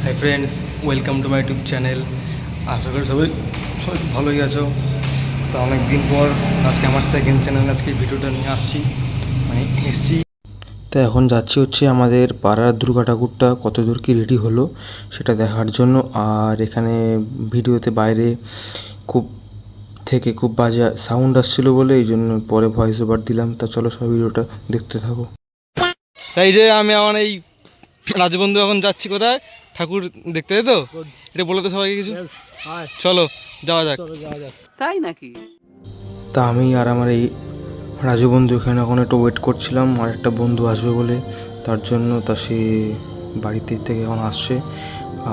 High friends, welcome to my YouTube channel. আশা করি সবাই ভালোই আছো। তো অনেক দিন পর আজকে আমার সেকেন্ড চ্যানেল আজকে ভিডিওটা নিয়ে আসছি, মানে এসছি। তো এখন যাচ্ছি হচ্ছে আমাদের পাড়ার দুর্গা ঠাকুরটা কত দূর কি রেডি হলো সেটা দেখার জন্য। আর এখানে ভিডিওতে বাইরে খুব বাজে সাউন্ড আসছিলো বলে এই জন্য পরে ভয়েস ওভার দিলাম। তা চলো সব ভিডিওটা দেখতে থাকো। তাই যে আমি আমার এই রাজবন্ধু এখন যাচ্ছি কোথায় ঠাকুর দেখতে, তাই তো? এটা বলে তো সবাইকে কিছু। চলো যাওয়া যাক। তাই নাকি? তা আমি আর আমার এই রাজু বন্ধু এখানে এখন একটু ওয়েট করছিলাম আর একটা বন্ধু আসবে বলে, তার জন্য। তা সে বাড়িতে থেকে এখন আসছে।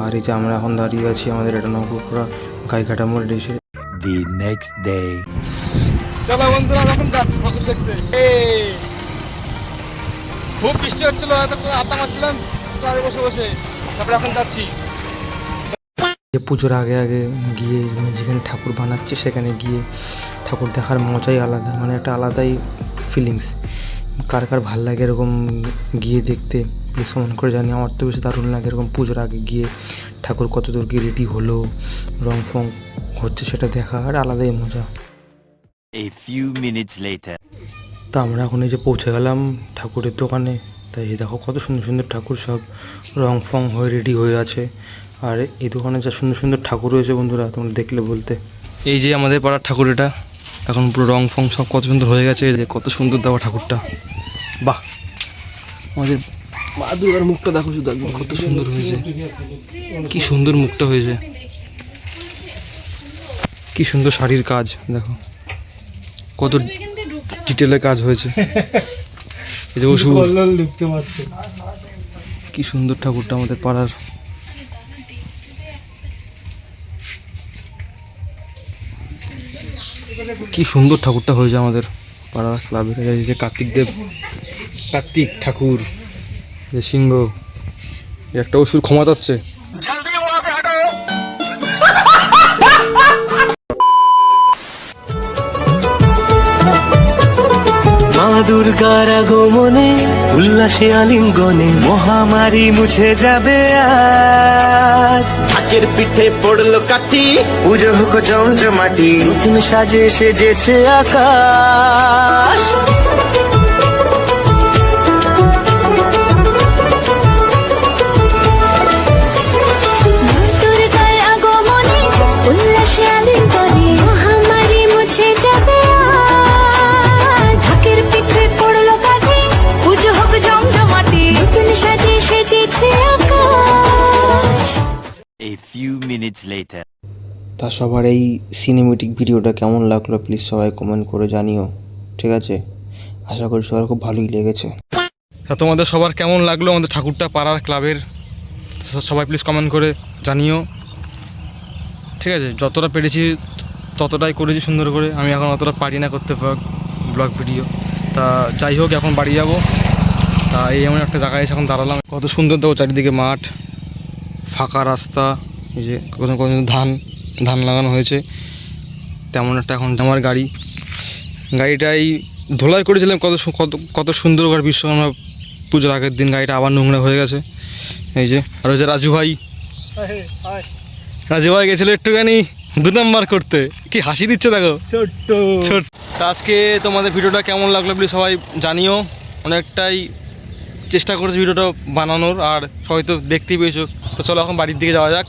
আর এই যে আমরা এখন দাঁড়িয়ে আছি আমাদের এটা নবপুরা গাইঘাটা মোড় এসে। The next day. চলো বন্ধুরা, এখন যাচ্ছি ঠাকুর দেখতে। খুব বৃষ্টি হচ্ছিল, এতক্ষণ আড্ডা মারছিলাম বসে বসে, তারপরে এখন যাচ্ছি। পুজোর আগে আগে গিয়ে যেখানে ঠাকুর বানাচ্ছে সেখানে গিয়ে ঠাকুর দেখার মজাই আলাদা, মানে একটা আলাদাই ফিলিংস। কার কার ভাল লাগে এরকম গিয়ে দেখতে প্লিজ কমেন্ট করে জানি। আমার তো বেশি দারুণ লাগে এরকম পুজোর আগে গিয়ে ঠাকুর কত দূর কি রেডি হলো, রং ফং হচ্ছে সেটা দেখা আর আলাদাই মজা। A few minutes later. তা আমরা এখন এই যে পৌঁছে গেলাম ঠাকুরের দোকানে। তাই দেখো কত সুন্দর সুন্দর ঠাকুর, সব রং ফং হয়ে রেডি হয়ে আছে। আর এই দোকানে যা সুন্দর সুন্দর ঠাকুর রয়েছে বন্ধুরা, তোমরা দেখলে বলতে। এই যে আমাদের পাড়ার ঠাকুর, এটা এখন পুরো রং ফং সব কত সুন্দর হয়ে গেছে। এই যে কত সুন্দর দেওয়া ঠাকুরটা, বাহ! আমাদের মা দুর্গার মুখটা দেখো শুধু, একদম কত সুন্দর হয়েছে, কি সুন্দর মুখটা হয়েছে, কি সুন্দর শাড়ির কাজ দেখো, কত ডিটেলে কাজ হয়েছে। এই যে ওষুধ, কি সুন্দর ঠাকুরটা আমাদের পাড়ার। কি সুন্দর ঠাকুরটা হয়েছে আমাদের পাড়ার ক্লাবের। এই যে কার্তিক ঠাকুর, যে সিংহ, একটা ওষুধ ক্ষমতাচ্ছে। মা দুর্গার আগমনে উল্লাসে আলিঙ্গনে মহামারী মুছে যাবে আজ। ঢাকের পিঠে পড়লো কাঠি, পুজো হোক জমজমাটি, নতুন সাজে সেজেছে আকাশ। দুর্গার আগমনে উল্লাসে আলিঙ্গনে মহামারী মুছে যাবে আজ। ঢাকের পিঠে পড়লো কাঠি, পুজো হোক জমজমাটি, নতুন সাজে সেজেছে আকাশ। A few minutes later. তা সবার এই সিনেমেটিক ভিডিওটা কেমন লাগলো প্লিজ সবাই কমেন্ট করে জানিও, ঠিক আছে? আশা করি সবার খুব ভালোই লেগেছে। তা তোমাদের সবার কেমন লাগলো আমাদের ঠাকুরটা পাড়ার ক্লাবের, সবাই প্লিজ কমেন্ট করে জানিও, ঠিক আছে? যতটা পেরেছি ততটাই করেছি সুন্দর করে। আমি এখন অতটা পারি না করতে ব্লগ ভিডিও। তা যাই হোক, এখন বাড়ি যাব। তা এই এমন একটা জায়গায় এসে এখন দাঁড়ালাম, কত সুন্দর দেখো চারিদিকে মাঠ, ফাঁকা রাস্তা, এই যে কত কত ধান লাগানো হয়েছে। তেমন একটা এখন আমার গাড়িটাই ধোলাই করেছিলাম কত সুন্দর করে বিশ্বকর্মা পুজোর আগের দিন। গাড়িটা আবার নোংরা হয়ে গেছে। এই যে আর ওই যে রাজু ভাই গেছিলো একটুখানি 2 নাম্বার করতে, কি হাসি দিচ্ছে দেখো, ছোট্ট। তা আজকে তোমাদের ভিডিওটা কেমন লাগলো প্লিজ সবাই জানিও। অনেকটাই চেষ্টা করেছি ভিডিওটা বানানোর, আর সবাই তো দেখতেই পেয়েছো। তো চলো এখন বাড়ির দিকে যাওয়া যাক।